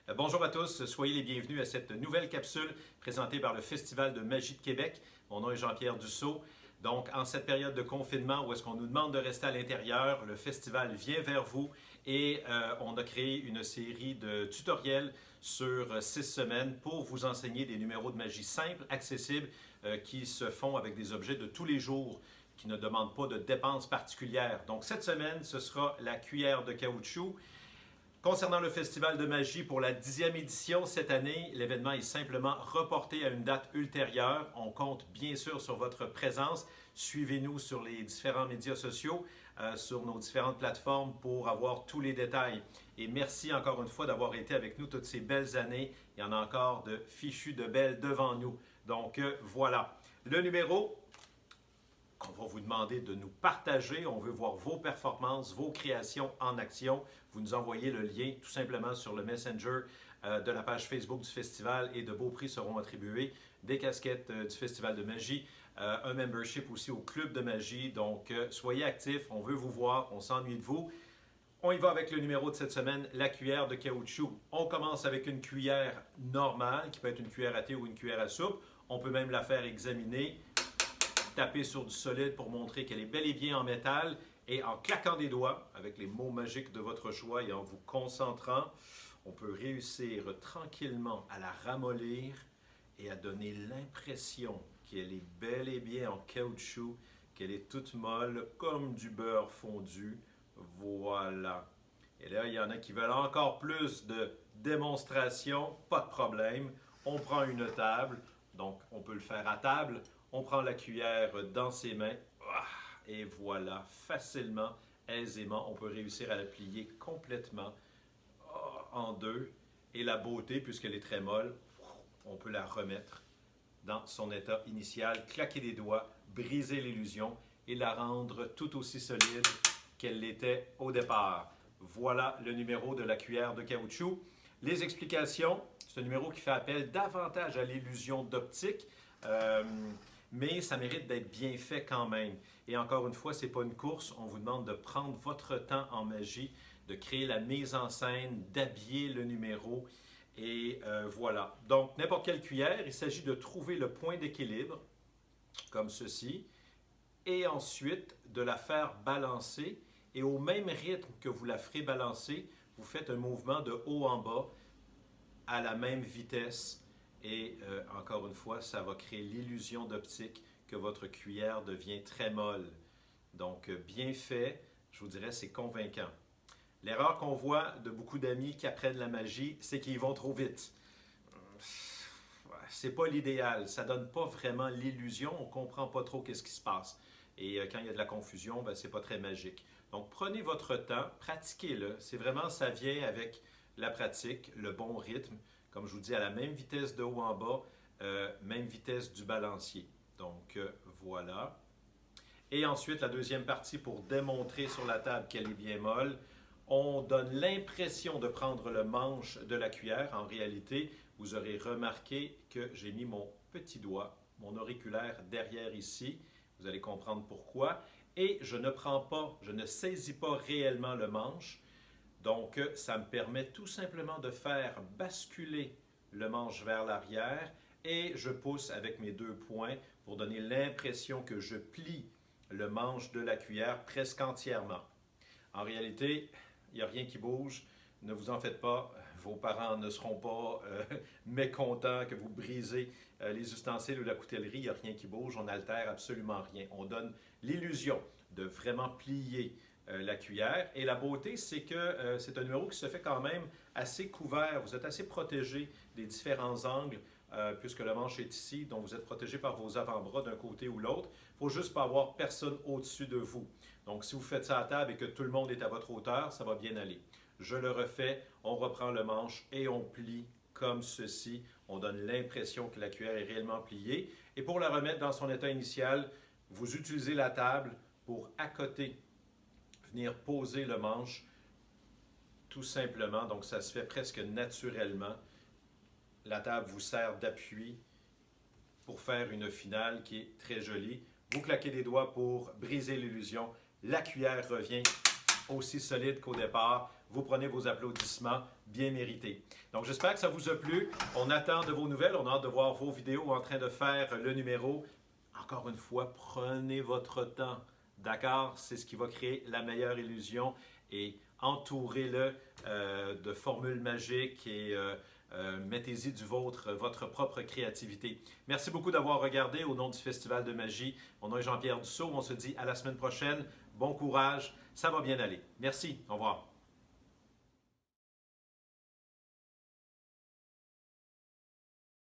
Bonjour à tous, soyez les bienvenus à cette nouvelle capsule présentée par le Festival de magie de Québec. Mon nom est Jean-Pierre Dussault. Donc, en cette période de confinement où est-ce qu'on nous demande de rester à l'intérieur, le festival vient vers vous et on a créé une série de tutoriels sur 6 semaines pour vous enseigner des numéros de magie simples, accessibles, qui se font avec des objets de tous les jours, qui ne demandent pas de dépenses particulières. Donc, cette semaine, ce sera la cuillère de caoutchouc. Concernant le Festival de magie pour la 10e édition cette année, l'événement est simplement reporté à une date ultérieure. On compte bien sûr sur votre présence. Suivez-nous sur les différents médias sociaux, sur nos différentes plateformes pour avoir tous les détails. Et merci encore une fois d'avoir été avec nous toutes ces belles années. Il y en a encore de fichus de belles devant nous. Donc voilà. Le numéro qu'on va vous demander de nous partager. On veut voir vos performances, vos créations en action. Vous nous envoyez le lien tout simplement sur le Messenger de la page Facebook du festival et de beaux prix seront attribués. Des casquettes du Festival de magie, un membership aussi au Club de magie. Donc, soyez actifs, on veut vous voir, on s'ennuie de vous. On y va avec le numéro de cette semaine, la cuillère de caoutchouc. On commence avec une cuillère normale, qui peut être une cuillère à thé ou une cuillère à soupe. On peut même la faire examiner. Taper sur du solide pour montrer qu'elle est bel et bien en métal et en claquant des doigts avec les mots magiques de votre choix et en vous concentrant, on peut réussir tranquillement à la ramollir et à donner l'impression qu'elle est bel et bien en caoutchouc, qu'elle est toute molle comme du beurre fondu. Voilà. Et là, il y en a qui veulent encore plus de démonstration, pas de problème. On prend une table, donc on peut le faire à table. On prend la cuillère dans ses mains et voilà, facilement, aisément, on peut réussir à la plier complètement en deux. Et la beauté, puisqu'elle est très molle, on peut la remettre dans son état initial, claquer des doigts, briser l'illusion et la rendre tout aussi solide qu'elle l'était au départ. Voilà le numéro de la cuillère de caoutchouc. Les explications, c'est un numéro qui fait appel davantage à l'illusion d'optique. Mais ça mérite d'être bien fait quand même. Et encore une fois, ce n'est pas une course. On vous demande de prendre votre temps en magie, de créer la mise en scène, d'habiller le numéro. Et voilà. Donc, n'importe quelle cuillère, il s'agit de trouver le point d'équilibre, comme ceci, et ensuite de la faire balancer. Et au même rythme que vous la ferez balancer, vous faites un mouvement de haut en bas à la même vitesse. Et encore une fois, ça va créer l'illusion d'optique que votre cuillère devient très molle. Donc, bien fait, je vous dirais, c'est convaincant. L'erreur qu'on voit de beaucoup d'amis qui apprennent la magie, c'est qu'ils vont trop vite. C'est pas l'idéal, ça donne pas vraiment l'illusion, on comprend pas trop qu'est-ce qui se passe. Et quand il y a de la confusion, ben, c'est pas très magique. Donc, prenez votre temps, pratiquez-le. C'est vraiment, ça vient avec la pratique, le bon rythme. Comme je vous dis, à la même vitesse de haut en bas, même vitesse du balancier. Donc, voilà. Et ensuite, la deuxième partie pour démontrer sur la table qu'elle est bien molle, on donne l'impression de prendre le manche de la cuillère. En réalité, vous aurez remarqué que j'ai mis mon petit doigt, mon auriculaire derrière ici. Vous allez comprendre pourquoi. Et je ne saisis pas réellement le manche. Donc, ça me permet tout simplement de faire basculer le manche vers l'arrière et je pousse avec mes deux poings pour donner l'impression que je plie le manche de la cuillère presque entièrement. En réalité, il n'y a rien qui bouge. Ne vous en faites pas. Vos parents ne seront pas mécontents que vous brisez les ustensiles ou la coutellerie. Il n'y a rien qui bouge. On n'altère absolument rien. On donne l'illusion de vraiment plier la cuillère. Et la beauté, c'est que c'est un numéro qui se fait quand même assez couvert. Vous êtes assez protégé des différents angles puisque le manche est ici, donc vous êtes protégé par vos avant-bras d'un côté ou l'autre. Il ne faut juste pas avoir personne au-dessus de vous. Donc, si vous faites ça à table et que tout le monde est à votre hauteur, ça va bien aller. Je le refais, on reprend le manche et on plie comme ceci. On donne l'impression que la cuillère est réellement pliée. Et pour la remettre dans son état initial, vous utilisez la table pour accoter, venir poser le manche tout simplement. Donc, ça se fait presque naturellement. La table vous sert d'appui pour faire une finale qui est très jolie. Vous claquez des doigts pour briser l'illusion. La cuillère revient aussi solide qu'au départ. Vous prenez vos applaudissements bien mérités. Donc, j'espère que ça vous a plu. On attend de vos nouvelles. On a hâte de voir vos vidéos en train de faire le numéro. Encore une fois, prenez votre temps. D'accord? C'est ce qui va créer la meilleure illusion et entourez-le de formules magiques et mettez-y du vôtre, votre propre créativité. Merci beaucoup d'avoir regardé au nom du Festival de magie. Mon nom est Jean-Pierre Dussault. On se dit à la semaine prochaine. Bon courage. Ça va bien aller. Merci. Au revoir.